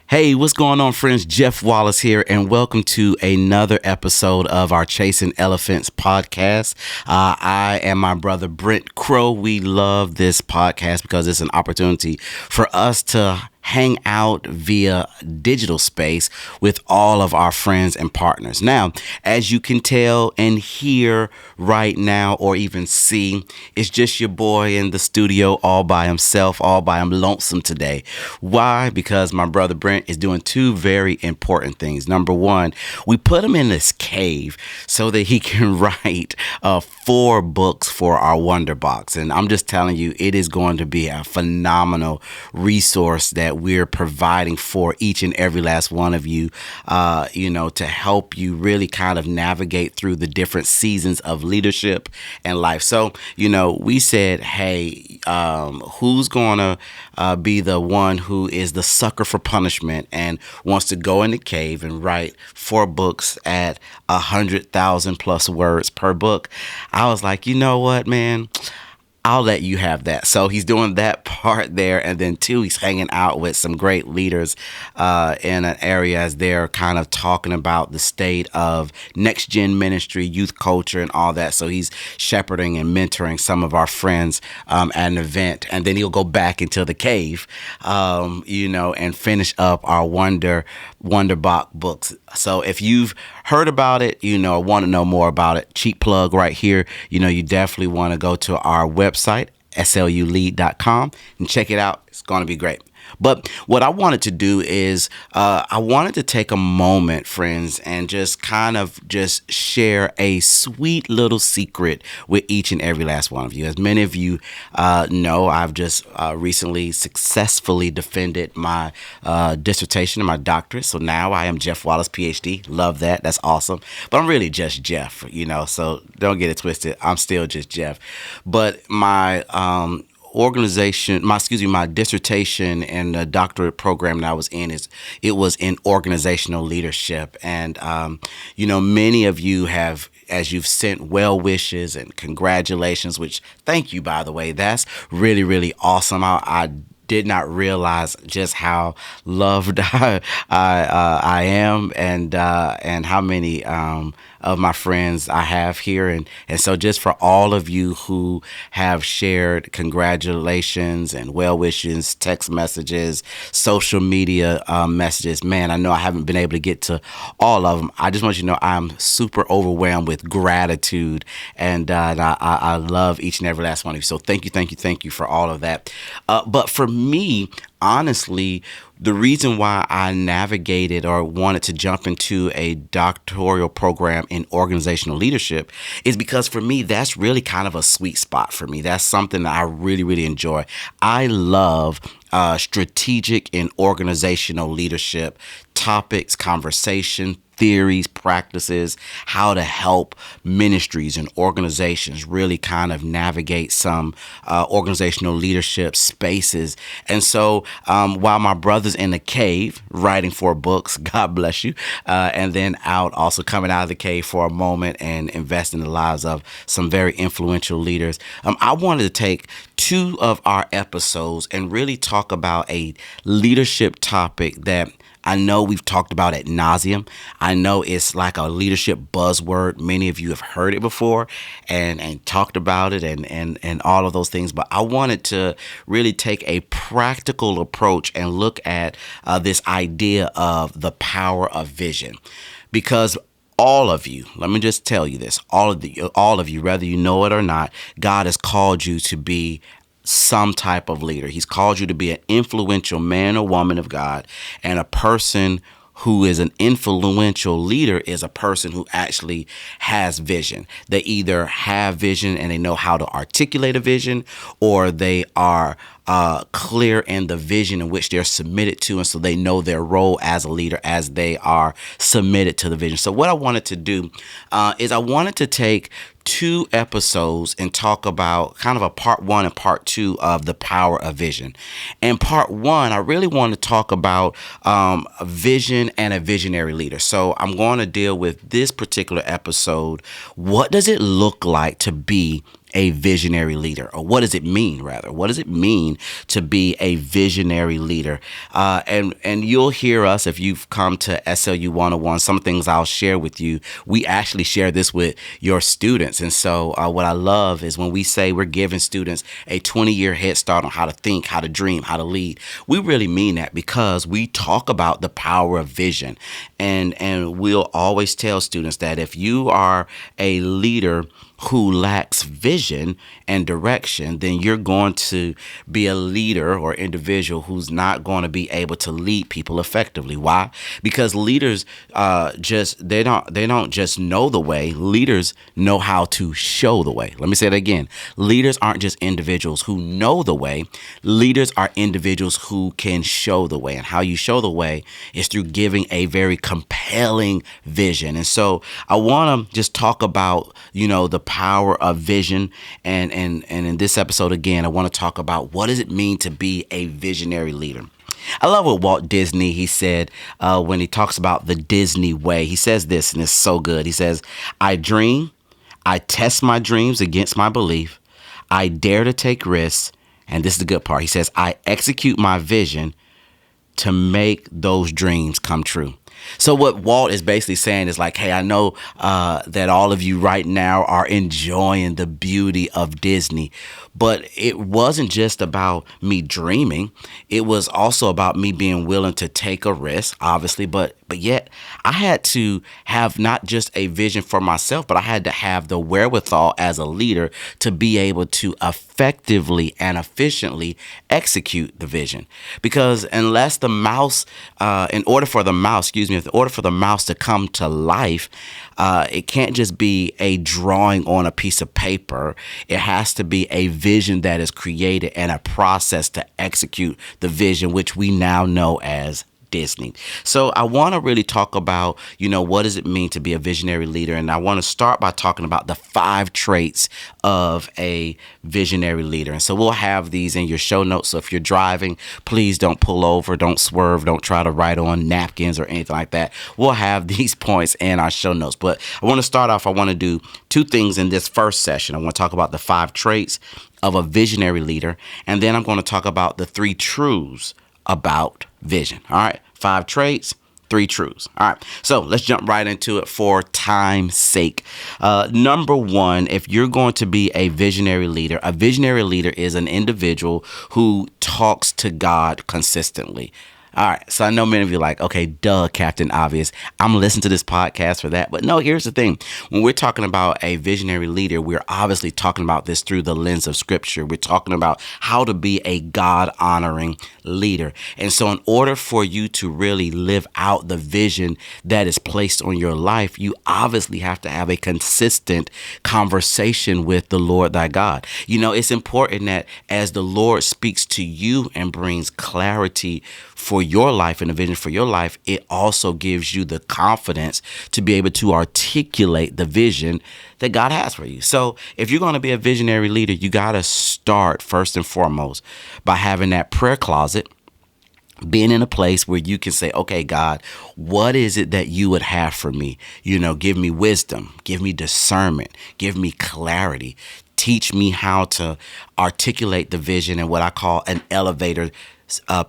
Hey, what's going on, friends? Jeff Wallace here, and welcome to another episode of our Chasing Elephants podcast. I and my brother Brent Crow, we love this podcast because it's an opportunity for us to hang out via digital space with all of our friends and partners. Now, as you can tell and hear right now, or even see, it's just your boy in the studio all by himself, all by him lonesome today. Why? Because my brother Brent is doing two very important things. Number one, we put him in this cave so that he can write 4 books for our Wonder Box. And I'm just telling you, it is going to be a phenomenal resource that we're providing for each and every last one of you, to help you really kind of navigate through the different seasons of leadership and life. So, we said, hey, who's going to be the one who is the sucker for punishment and wants to go in the cave and write 4 books at 100,000 plus words per book? I was like, you know what, man? I'll let you have that. So he's doing that part there. And then 2, he's hanging out with some great leaders in an area as they're kind of talking about the state of next gen ministry, youth culture, and all that. So he's shepherding and mentoring some of our friends at an event. And then he'll go back into the cave, and finish up our Wonder Box books. So if you've heard about it, want to know more about it, cheap plug right here. You definitely want to go to our website, slulead.com, and check it out. It's going to be great. But what I wanted to do is I wanted to take a moment, friends, and just kind of just share a sweet little secret with each and every last one of you. As many of you know, I've just recently successfully defended my dissertation and my doctorate. So now I am Jeff Wallace, PhD. Love that. That's awesome. But I'm really just Jeff, so don't get it twisted. I'm still just Jeff. But my my dissertation and the doctorate program that I was in it was in organizational leadership. And many of you have, as you've sent well wishes and congratulations, which thank you, by the way. That's really, really awesome. I did not realize just how loved I am, and how many of my friends I have here, and so just for all of you who have shared congratulations and well wishes, text messages, social media messages, man, I know I haven't been able to get to all of them. I just want you to know I'm super overwhelmed with gratitude, and I love each and every last one of you. So thank you for all of that. But for me, honestly, the reason why I navigated or wanted to jump into a doctoral program in organizational leadership is because for me, that's really kind of a sweet spot for me. That's something that I really, really enjoy. I love strategic and organizational leadership topics, conversation, theories, practices, how to help ministries and organizations really kind of navigate some organizational leadership spaces. And so while my brother's in the cave writing 4 books, God bless you, and then also coming out of the cave for a moment and invest in the lives of some very influential leaders, I wanted to take 2 of our episodes and really talk about a leadership topic that I know we've talked about ad nauseum. I know it's like a leadership buzzword. Many of you have heard it before and talked about it and all of those things. But I wanted to really take a practical approach and look at this idea of the power of vision. Because all of you, let me just tell you this, all of you, whether you know it or not, God has called you to be some type of leader. He's called you to be an influential man or woman of God, and a person who is an influential leader is a person who actually has vision. They either have vision and they know how to articulate a vision, or they are clear in the vision in which they're submitted to, and so they know their role as a leader as they are submitted to the vision. So what I wanted to do is I wanted to take 2 episodes and talk about kind of a part 1 and part 2 of the power of vision. And part 1, I really want to talk about a vision and a visionary leader. So I'm going to deal with this particular episode. What does it look like to be a visionary leader? Or what does it mean, rather? What does it mean to be a visionary leader? And you'll hear us, if you've come to SLU 101, some things I'll share with you. We actually share this with your students. And so what I love is when we say we're giving students a 20-year head start on how to think, how to dream, how to lead, we really mean that, because we talk about the power of vision. And we'll always tell students that if you are a leader who lacks vision and direction, then you're going to be a leader or individual who's not going to be able to lead people effectively. Why? Because leaders they don't just know the way. Leaders know how to show the way. Let me say that again. Leaders aren't just individuals who know the way. Leaders are individuals who can show the way. And how you show the way is through giving a very compelling vision. And so I want to just talk about, the power of vision. And in this episode, again, I want to talk about what does it mean to be a visionary leader. I love what Walt Disney, he said when he talks about the Disney way. He says this, and it's so good. He says, I dream, I test my dreams against my belief, I dare to take risks, and this is the good part. He says, I execute my vision to make those dreams come true. So what Walt is basically saying is like, hey, I know that all of you right now are enjoying the beauty of Disney, but it wasn't just about me dreaming. It was also about me being willing to take a risk, obviously, but yet I had to have not just a vision for myself, but I had to have the wherewithal as a leader to be able to effectively and efficiently execute the vision. Because unless the mouse, in order for the mouse to come to life, it can't just be a drawing on a piece of paper. It has to be a vision that is created and a process to execute the vision, which we now know as Disney. So I want to really talk about, what does it mean to be a visionary leader? And I want to start by talking about the 5 traits of a visionary leader. And so we'll have these in your show notes. So if you're driving, please don't pull over, don't swerve, don't try to write on napkins or anything like that. We'll have these points in our show notes. But I want to start off, I want to do 2 things in this first session. I want to talk about the 5 traits of a visionary leader. And then I'm going to talk about the 3 truths about vision. All right. 5 traits, 3 truths. All right. So let's jump right into it for time's sake. Number 1, if you're going to be a visionary leader is an individual who talks to God consistently. All right, so I know many of you are like, okay, duh, Captain Obvious. I'm listening to this podcast for that. But no, here's the thing. When we're talking about a visionary leader, we're obviously talking about this through the lens of Scripture. We're talking about how to be a God-honoring leader. And so in order for you to really live out the vision that is placed on your life, you obviously have to have a consistent conversation with the Lord thy God. It's important that as the Lord speaks to you and brings clarity for your life and a vision for your life, it also gives you the confidence to be able to articulate the vision that God has for you. So if you're going to be a visionary leader, you got to start first and foremost by having that prayer closet, being in a place where you can say, okay, God, what is it that you would have for me? Give me wisdom, give me discernment, give me clarity. Teach me how to articulate the vision in what I call an elevator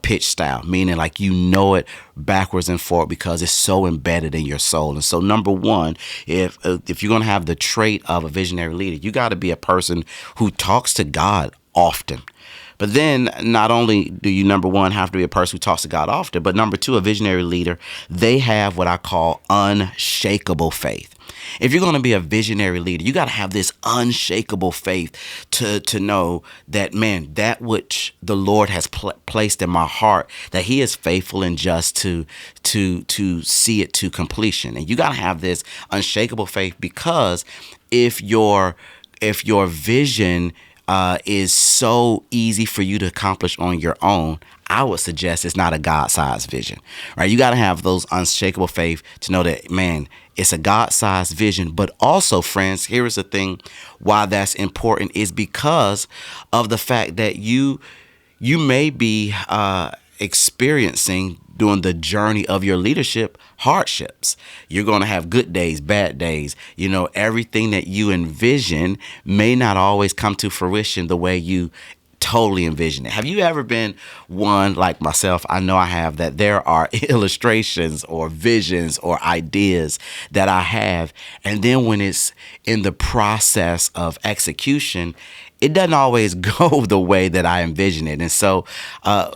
pitch style, meaning like it backwards and forward because it's so embedded in your soul. And so number 1, if you're going to have the trait of a visionary leader, you got to be a person who talks to God often. But then not only do you, number 1, have to be a person who talks to God often, but number 2, a visionary leader, they have what I call unshakable faith. If you're going to be a visionary leader, you got to have this unshakable faith to know that, man, that which the Lord has placed in my heart, that he is faithful and just to see it to completion. And you got to have this unshakable faith, because if your vision is so easy for you to accomplish on your own, I would suggest it's not a God-sized vision, right? You got to have those unshakable faith to know that, man, it's a God-sized vision. But also, friends, here is the thing why that's important is because of the fact that you may be experiencing during the journey of your leadership hardships. You're going to have good days, bad days. Everything that you envision may not always come to fruition the way you totally envision it. Have you ever been one like myself? I know I have, that there are illustrations or visions or ideas that I have, and then when it's in the process of execution, it doesn't always go the way that I envision it. And so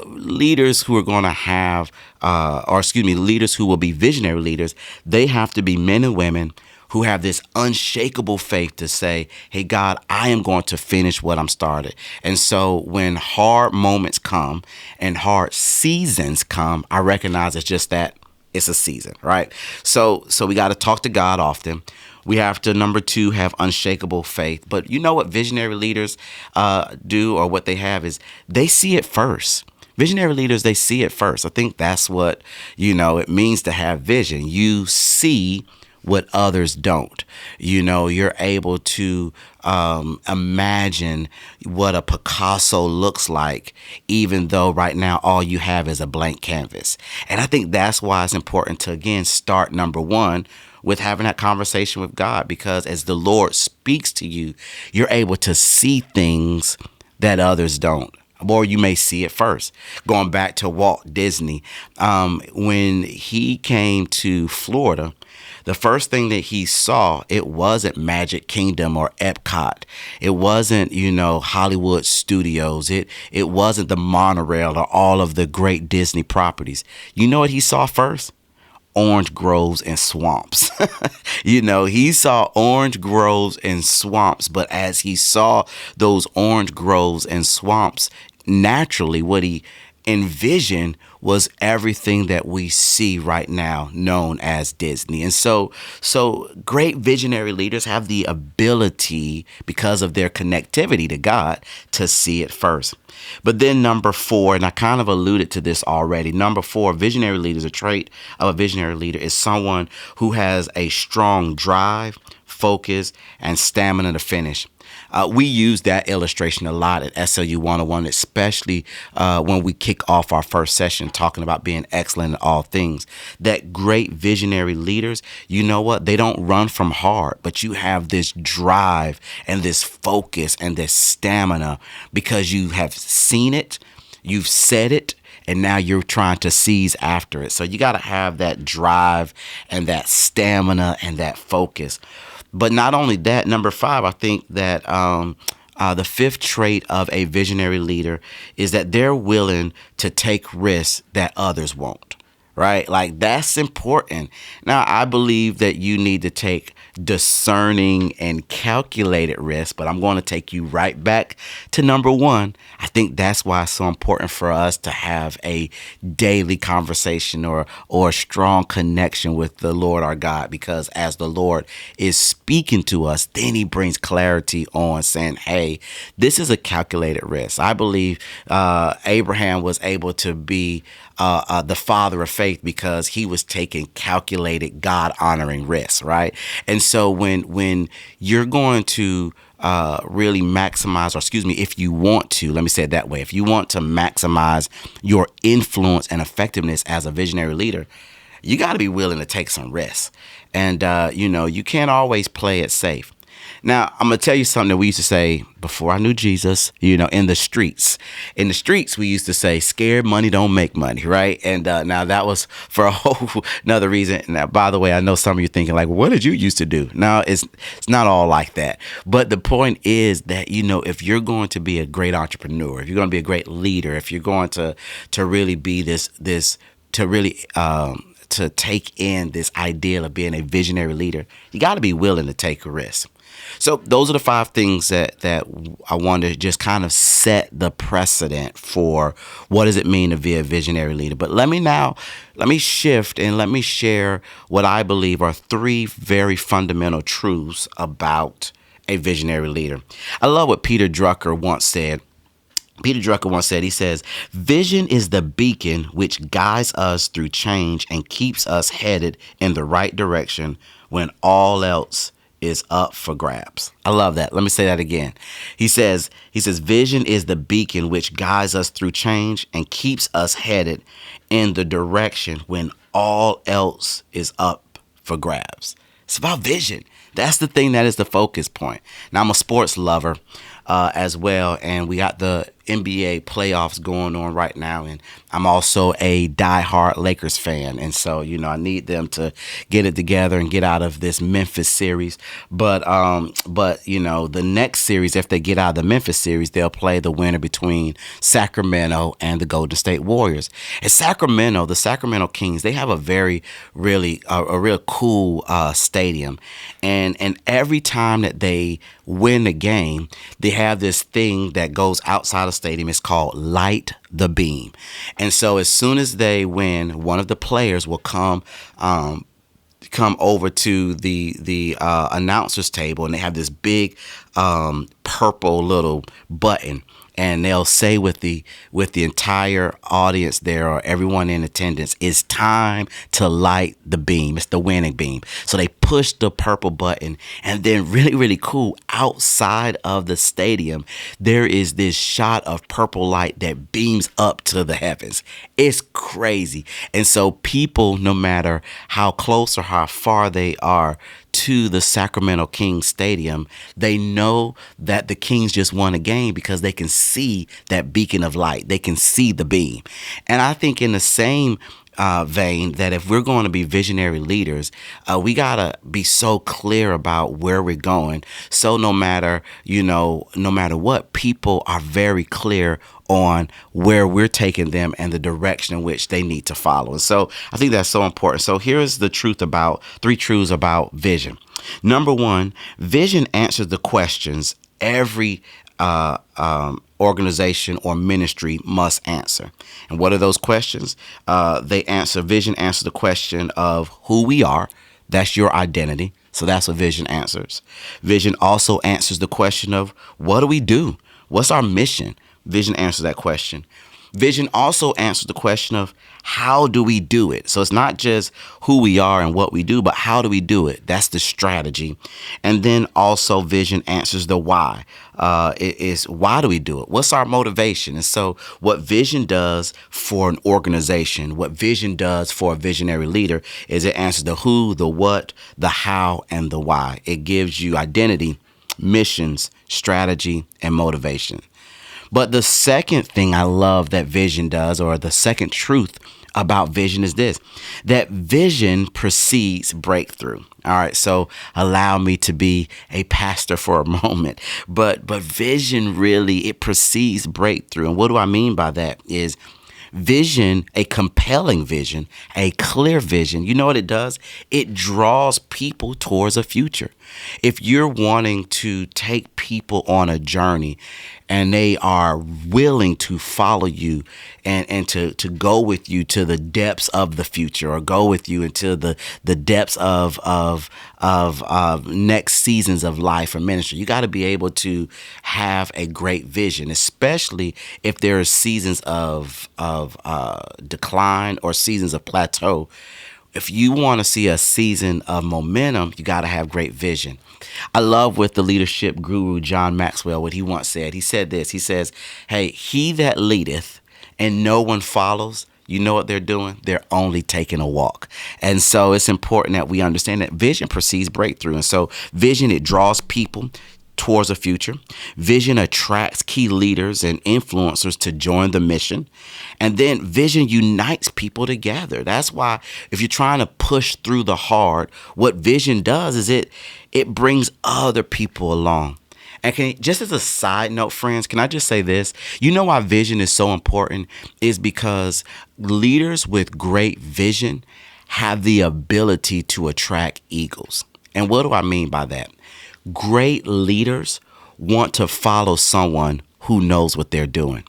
leaders who are going to have, leaders who will be visionary leaders, they have to be men and women who have this unshakable faith to say, hey, God, I am going to finish what I'm started. And so when hard moments come and hard seasons come, I recognize it's just that it's a season, right? So we got to talk to God often. We have to, number two, have unshakable faith. But you know what visionary leaders do, or what they have, is they see it first. Visionary leaders, they see it first. I think that's what, it means to have vision. You see what others don't. You're able to imagine what a Picasso looks like, even though right now all you have is a blank canvas. And I think that's why it's important to, again, start number one with having that conversation with God, because as the Lord speaks to you, you're able to see things that others don't. Or you may see it first. Going back to Walt Disney, when he came to Florida, the first thing that he saw, it wasn't Magic Kingdom or Epcot. It wasn't, Hollywood Studios. It wasn't the monorail or all of the great Disney properties. You know what he saw first? Orange groves and swamps. He saw orange groves and swamps, but as he saw those orange groves and swamps, naturally what he envisioned was everything that we see right now known as Disney. And so great visionary leaders have the ability, because of their connectivity to God, to see it first. But then number four, and I kind of alluded to this already, number four, visionary leaders, a trait of a visionary leader is someone who has a strong drive, focus, and stamina to finish. We use that illustration a lot at SLU 101, especially when we kick off our first session talking about being excellent in all things. That great visionary leaders, you know what? They don't run from hard, but you have this drive and this focus and this stamina because you have seen it, you've said it, and now you're trying to seize after it. So you got to have that drive and that stamina and that focus. But not only that, number five, I think that the fifth trait of a visionary leader is that they're willing to take risks that others won't, right? Like, that's important. Now, I believe that you need to take discerning and calculated risks, but I'm going to take you right back to number one. I think that's why it's so important for us to have a daily conversation or a strong connection with the Lord our God, because as the Lord is speaking to us, then he brings clarity on saying, hey, this is a calculated risk. I believe Abraham was able to be the father of faith because he was taking calculated, God-honoring risks, right? And so when you're going to really maximize, if you want to, let me say it that way, if you want to maximize your influence and effectiveness as a visionary leader, you got to be willing to take some risks. And, you can't always play it safe. Now, I'm going to tell you something that we used to say before I knew Jesus, in the streets. In the streets, we used to say, scared money don't make money, right? And now that was for a whole another reason. Now, by the way, I know some of you thinking like, what did you used to do? No, it's not all like that. But the point is that, if you're going to be a great entrepreneur, if you're going to be a great leader, if you're going to really be to take in this ideal of being a visionary leader, you got to be willing to take a risk. So those are the five things that I want to just kind of set the precedent for what does it mean to be a visionary leader. But let me shift and let me share what I believe are three very fundamental truths about a visionary leader. I love what Peter Drucker once said. He says, vision is the beacon which guides us through change and keeps us headed in the right direction when all else is up for grabs. I love that. Let me say that again. He says vision is the beacon which guides us through change and keeps us headed in the direction when all else is up for grabs. It's about vision. That's the thing that is the focus point. Now, I'm a sports lover as well, and we got the NBA playoffs going on right now, and I'm also a diehard Lakers fan, and so I need them to get it together and get out of this Memphis series. But the next series, if they get out of the Memphis series, they'll play the winner between Sacramento and the Golden State Warriors. And Sacramento, the Sacramento Kings, they have a very really a real cool stadium, and every time that they win a game, they have this thing that goes outside of stadium. It's called Light the Beam. And so as soon as they win, one of the players will come over to the announcers table, and they have this big purple little button, and they'll say with the entire audience there, or everyone in attendance, it's time to light the beam. It's the winning beam. So they push the purple button, and then really, really cool, outside of the stadium, there is this shot of purple light that beams up to the heavens. It's crazy. And so people, no matter how close or how far they are to the Sacramento Kings stadium, they know that the Kings just won a game because they can see that beacon of light. They can see the beam. And I think in the same vein, that if we're going to be visionary leaders, we gotta be so clear about where we're going. So no matter what, people are very clear on where we're taking them and the direction in which they need to follow. And so I think that's so important. So here's the three truths about vision. Number one, vision answers the questions every organization or ministry must answer. And what are those questions? Vision answers the question of who we are. That's your identity. So that's what vision answers. Vision also answers the question of what do we do? What's our mission? Vision answers that question. Vision also answers the question of how do we do it? So it's not just who we are and what we do, but how do we do it? That's the strategy. And then also vision answers the why. It is why do we do it? What's our motivation? And so what vision does for an organization, what vision does for a visionary leader is it answers the who, the what, the how, and the why. It gives you identity, missions, strategy, and motivation. But the second thing I love that vision does, or the second truth about vision, is this: that vision precedes breakthrough. All right, so allow me to be a pastor for a moment. But vision really, it precedes breakthrough. And what do I mean by that is vision, a compelling vision, a clear vision. You know what it does? It draws people towards a future. If you're wanting to take people on a journey and they are willing to follow you and to go with you to the depths of the future, or go with you into the depths of next seasons of life or ministry, you got to be able to have a great vision, especially if there are seasons of decline or seasons of plateau. If you want to see a season of momentum, you got to have great vision. I love what the leadership guru John Maxwell, what he once said. He said this. He says, hey, he that leadeth and no one follows, you know what they're doing? They're only taking a walk. And so it's important that we understand that vision precedes breakthrough. And so vision, it draws people towards a future. Vision attracts key leaders and influencers to join the mission. And then vision unites people together. That's why if you're trying to push through the hard, what vision does is it brings other people along. And just as a side note, friends, can I just say this? You know why vision is so important is because leaders with great vision have the ability to attract eagles. And what do I mean by that? Great leaders want to follow someone who knows what they're doing.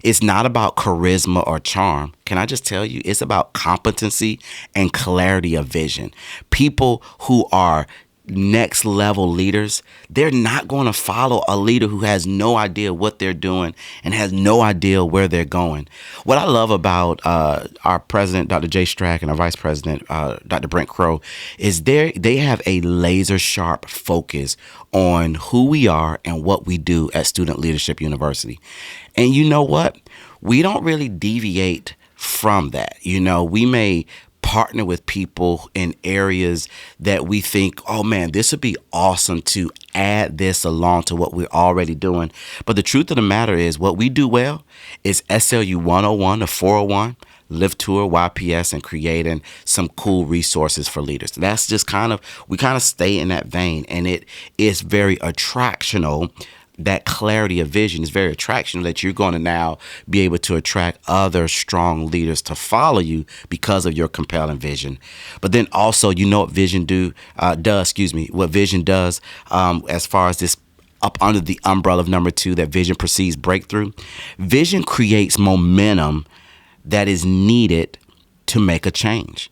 It's not about charisma or charm. Can I just tell you, it's about competency and clarity of vision. People who are next level leaders, they're not going to follow a leader who has no idea what they're doing and has no idea where they're going. What I love about our president, Dr. Jay Strack, and our vice president, Dr. Brent Crow, is they have a laser sharp focus on who we are and what we do at Student Leadership University. And you know what? We don't really deviate from that. We may partner with people in areas that we think, oh man, this would be awesome to add this along to what we're already doing. But the truth of the matter is, what we do well is SLU 101 to 401, Live Tour, YPS, and creating some cool resources for leaders. That's just we kind of stay in that vein, and it is very attractional. That clarity of vision is very attractional, that you're going to now be able to attract other strong leaders to follow you because of your compelling vision. But then also, what vision what vision does as far as this up under the umbrella of number 2, that vision precedes breakthrough. Vision creates momentum that is needed to make a change.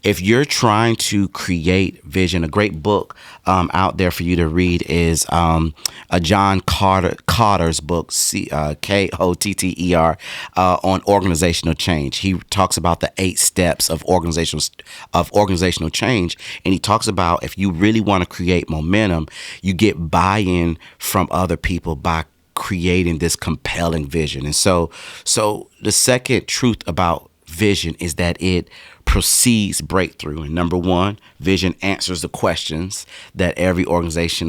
If you're trying to create vision, a great book out there for you to read is a John Cotter's book, Kotter, on organizational change. He talks about the 8 steps of organizational change, and he talks about, if you really want to create momentum, you get buy-in from other people by creating this compelling vision. And so the second truth about vision is that it precedes breakthrough. And number 1, vision answers the questions that every organization,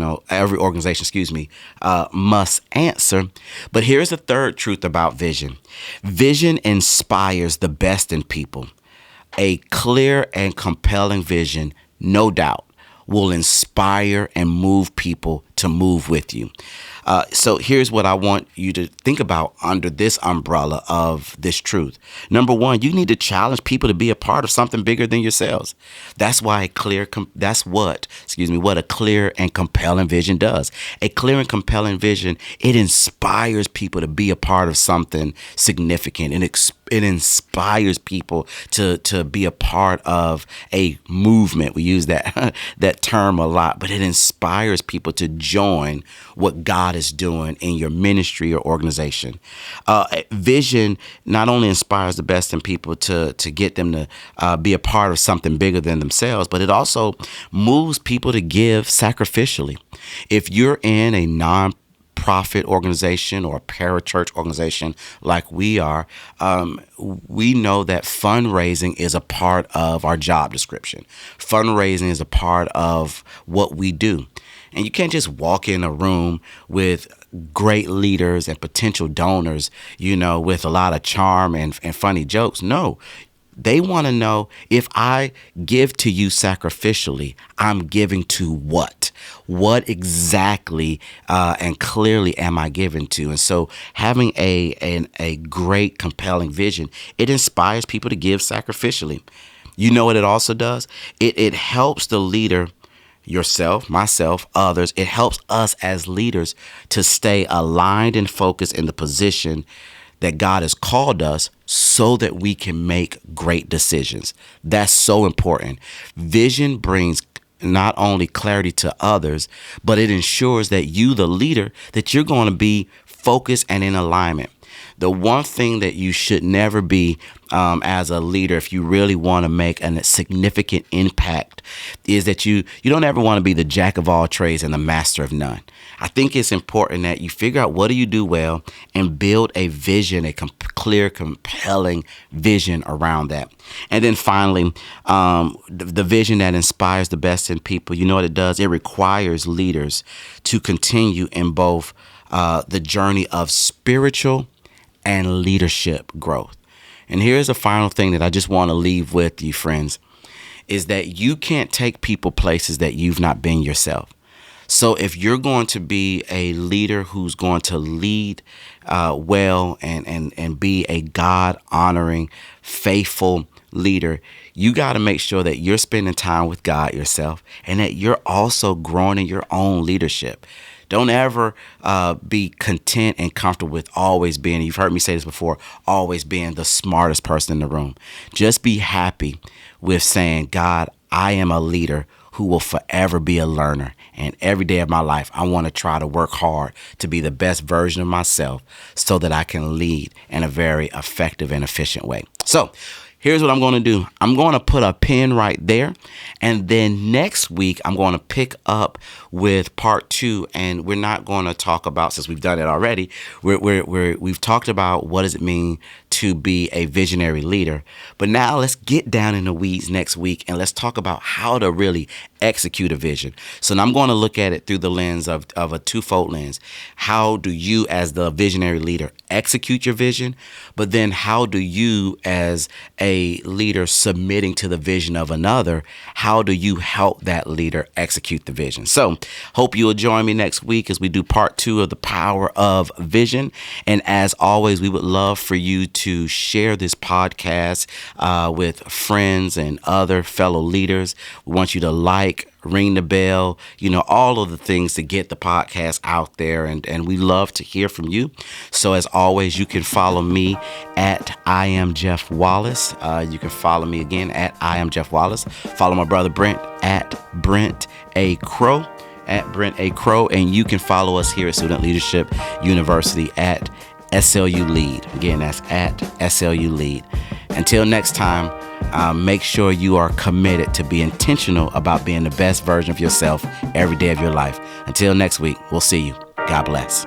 must answer. But here's the third truth about vision. Vision inspires the best in people. A clear and compelling vision, no doubt, will inspire and move people to move with you. So here's what I want you to think about under this umbrella of this truth. Number 1, you need to challenge people to be a part of something bigger than yourselves. That's why what a clear and compelling vision does. A clear and compelling vision, it inspires people to be a part of something significant. It inspires people to be a part of a movement. We use that that term a lot, but it inspires people to join what God is doing in your ministry or organization. Vision not only inspires the best in people to get them to be a part of something bigger than themselves, but it also moves people to give sacrificially. If you're in a non-profit organization or a parachurch organization like we are, we know that fundraising is a part of our job description. Fundraising is a part of what we do. And you can't just walk in a room with great leaders and potential donors, with a lot of charm and funny jokes. No, they want to know, if I give to you sacrificially, I'm giving to what? What exactly and clearly am I giving to? And so having a great, compelling vision, it inspires people to give sacrificially. You know what it also does? It helps the leader, yourself, myself, others. It helps us as leaders to stay aligned and focused in the position that God has called us, so that we can make great decisions. That's so important. Vision brings not only clarity to others, but it ensures that you, the leader, that you're going to be focused and in alignment. The one thing that you should never be as a leader, if you really want to make a significant impact, is that you don't ever want to be the jack of all trades and the master of none. I think it's important that you figure out what do you do well and build a vision, a clear, compelling vision around that. And then finally, the vision that inspires the best in people, you know what it does? It requires leaders to continue in both the journey of spiritual and leadership growth. And here's a final thing that I just want to leave with you, friends, is that you can't take people places that you've not been yourself. So if you're going to be a leader who's going to lead well and be a God-honoring, faithful leader, you got to make sure that you're spending time with God yourself and that you're also growing in your own leadership. Don't ever be content and comfortable with always being, you've heard me say this before, always being the smartest person in the room. Just be happy with saying, God, I am a leader who will forever be a learner. And every day of my life, I want to try to work hard to be the best version of myself so that I can lead in a very effective and efficient way. So here's what I'm going to do. I'm going to put a pin right there. And then next week, I'm going to pick up with part 2. And we're not going to talk about, since we've done it already, we've talked about what does it mean to be a visionary leader. But now let's get down in the weeds next week and let's talk about how to really execute a vision. So now I'm going to look at it through the lens of a twofold lens. How do you as the visionary leader execute your vision? But then how do you as a leader submitting to the vision of another, how do you help that leader execute the vision? So hope you'll join me next week as we do part 2 of the power of vision. And as always, we would love for you to share this podcast with friends and other fellow leaders. We want you to ring the bell, all of the things to get the podcast out there. And we love to hear from you. So as always, you can follow me at I am Jeff Wallace. You can follow me again at I am Jeff Wallace. Follow my brother Brent at Brent A. Crow. And you can follow us here at Student Leadership University at SLU Lead. Again, that's at SLU Lead. Until next time, make sure you are committed to be intentional about being the best version of yourself every day of your life. Until next week, we'll see you. God bless.